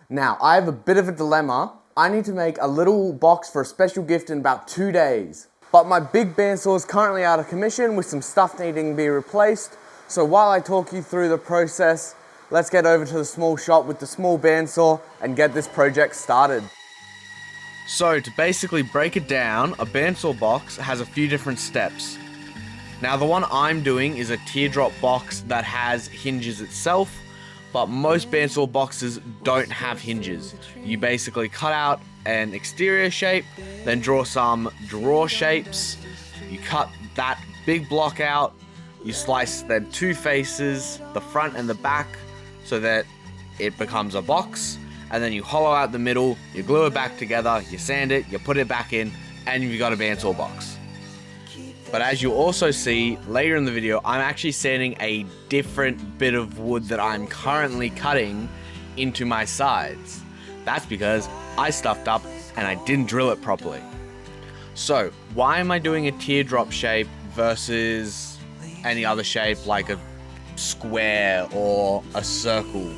Now, I have a bit of a dilemma. I need to make a little box for a special gift in about 2 days. But my big bandsaw is currently out of commission with some stuff needing to be replaced. So while I talk you through the process, let's get over to the small shop with the small bandsaw and get this project started. So to basically break it down, a bandsaw box has a few different steps. Now the one I'm doing is a teardrop box that has hinges itself, but most bandsaw boxes don't have hinges. You basically cut out an exterior shape, then draw some drawer shapes, you cut that big block out, you slice then 2 faces, the front and the back, so that it becomes a box, and then you hollow out the middle, you glue it back together, you sand it, you put it back in, and you've got a bandsaw box. But as you also see later in the video, I'm actually sanding a different bit of wood that I'm currently cutting into my sides. That's because I stuffed up and I didn't drill it properly. So why am I doing a teardrop shape versus any other shape like a square or a circle?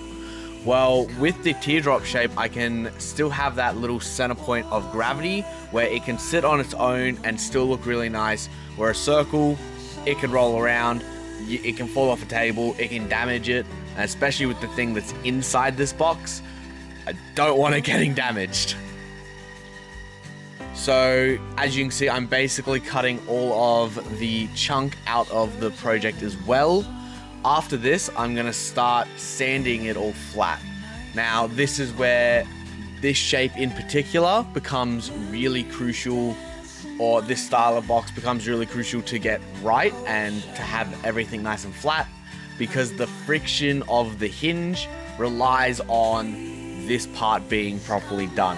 Well, with the teardrop shape, I can still have that little center point of gravity where it can sit on its own and still look really nice. Where a circle, it can roll around, it can fall off a table, it can damage it, and especially with the thing that's inside this box, I don't want it getting damaged. So, as you can see, I'm basically cutting all of the chunk out of the project as well. After this, I'm going to start sanding it all flat. Now, this is where this shape in particular becomes really crucial, or this style of box becomes really crucial to get right and to have everything nice and flat, because the friction of the hinge relies on this part being properly done.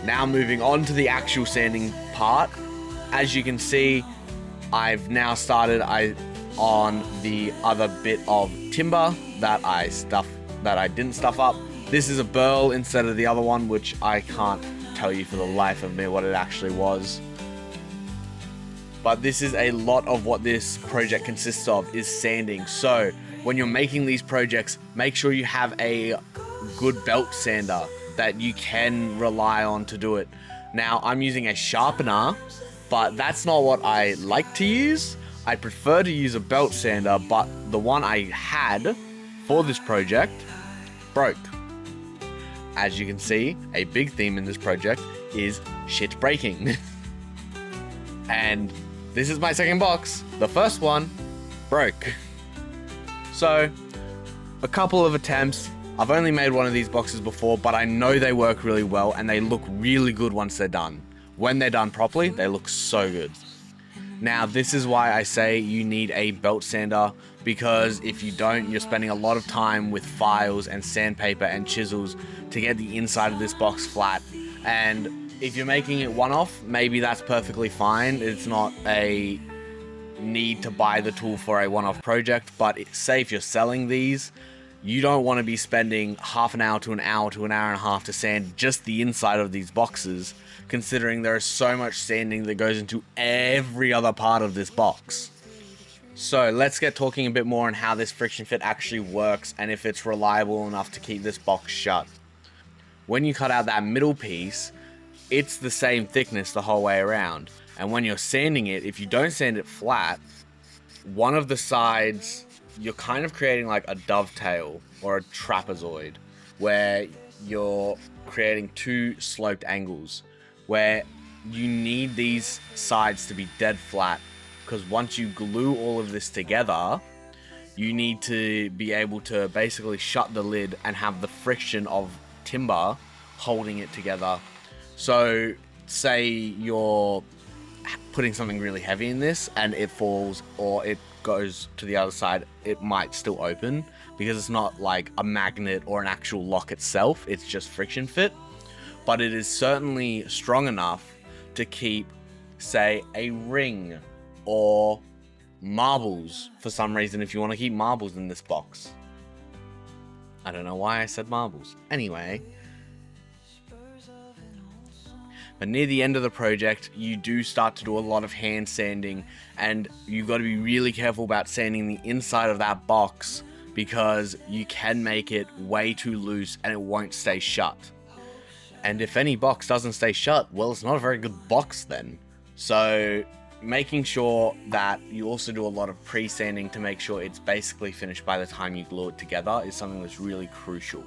Now moving on to the actual sanding part. As you can see, I've now started on the other bit of timber that I didn't stuff up. This is a burl instead of the other one, which I can't tell you for the life of me what it actually was. But this is a lot of what this project consists of, is sanding. So when you're making these projects, make sure you have a good belt sander that you can rely on to do it. Now I'm using a sharpener, but that's not what I like to use. I prefer to use a belt sander, but the one I had for this project broke. As you can see, a big theme in this project is shit breaking. And this is my second box. The first one broke. So, a couple of attempts. I've only made one of these boxes before, but I know they work really well and they look really good once they're done. When they're done properly, they look so good. Now, this is why I say you need a belt sander, because if you don't, you're spending a lot of time with files and sandpaper and chisels to get the inside of this box flat. And if you're making it one-off, maybe that's perfectly fine. It's not a need to buy the tool for a one-off project, but say if you're selling these, you don't want to be spending half an hour to an hour and a half to sand just the inside of these boxes, considering there is so much sanding that goes into every other part of this box. So let's get talking a bit more on how this friction fit actually works and if it's reliable enough to keep this box shut. When you cut out that middle piece, it's the same thickness the whole way around. And when you're sanding it, if you don't sand it flat, one of the sides, you're kind of creating like a dovetail or a trapezoid, where you're creating 2 sloped angles, where you need these sides to be dead flat, because once you glue all of this together, you need to be able to basically shut the lid and have the friction of timber holding it together. So say you're putting something really heavy in this and it falls or it goes to the other side, it might still open because it's not like a magnet or an actual lock itself, it's just friction fit. But it is certainly strong enough to keep, say, a ring or marbles for some reason, if you want to keep marbles in this box. I don't know why I said marbles. Anyway. But near the end of the project, you do start to do a lot of hand sanding, and you've got to be really careful about sanding the inside of that box, because you can make it way too loose and it won't stay shut. And if any box doesn't stay shut, well, it's not a very good box then. So making sure that you also do a lot of pre-sanding to make sure it's basically finished by the time you glue it together is something that's really crucial.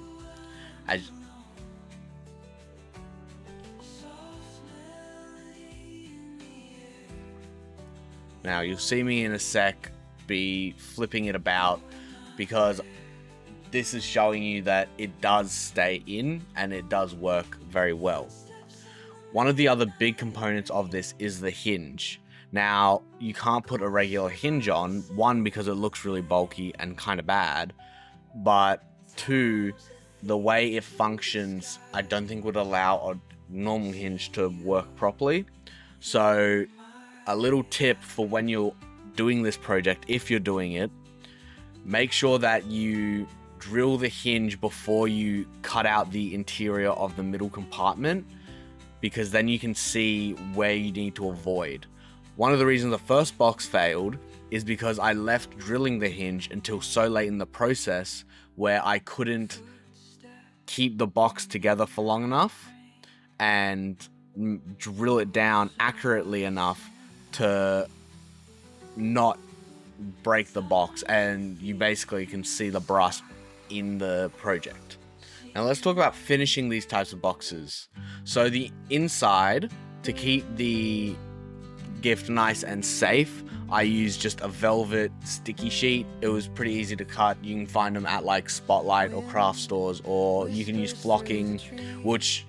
Now you'll see me in a sec be flipping it about because this is showing you that it does stay in and it does work very well. One of the other big components of this is the hinge. Now, you can't put a regular hinge on, one, because it looks really bulky and kind of bad, but two, the way it functions, I don't think would allow a normal hinge to work properly. So, a little tip for when you're doing this project, if you're doing it, make sure that you drill the hinge before you cut out the interior of the middle compartment, because then you can see where you need to avoid. One of the reasons the first box failed is because I left drilling the hinge until so late in the process where I couldn't keep the box together for long enough and drill it down accurately enough to not break the box, and you basically can see the brass in the project. Now let's talk about finishing these types of boxes. So the inside, to keep the gift nice and safe, I used just a velvet sticky sheet. It was pretty easy to cut. You can find them at like Spotlight or craft stores, or you can use flocking, which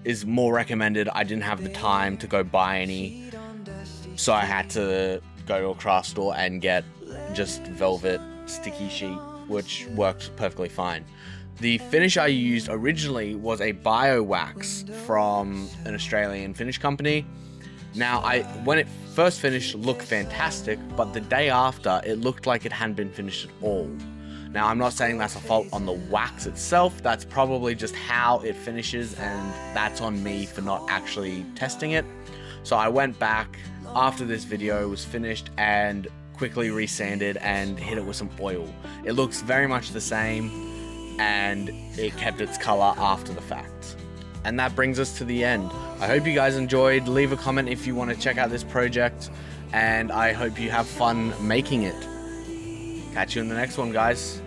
is more recommended. I didn't have the time to go buy any, so I had to go to a craft store and get just velvet sticky sheet, which worked perfectly fine. The finish I used originally was a bio wax from an Australian finish company. Now, when it first finished, it looked fantastic, but the day after, it looked like it hadn't been finished at all. Now, I'm not saying that's a fault on the wax itself, that's probably just how it finishes, and that's on me for not actually testing it. So I went back after this video was finished and quickly resanded and hit it with some oil. It looks very much the same, and it kept its color after the fact. And that brings us to the end. I hope you guys enjoyed. Leave a comment if you want to check out this project, and I hope you have fun making it. Catch you in the next one, guys.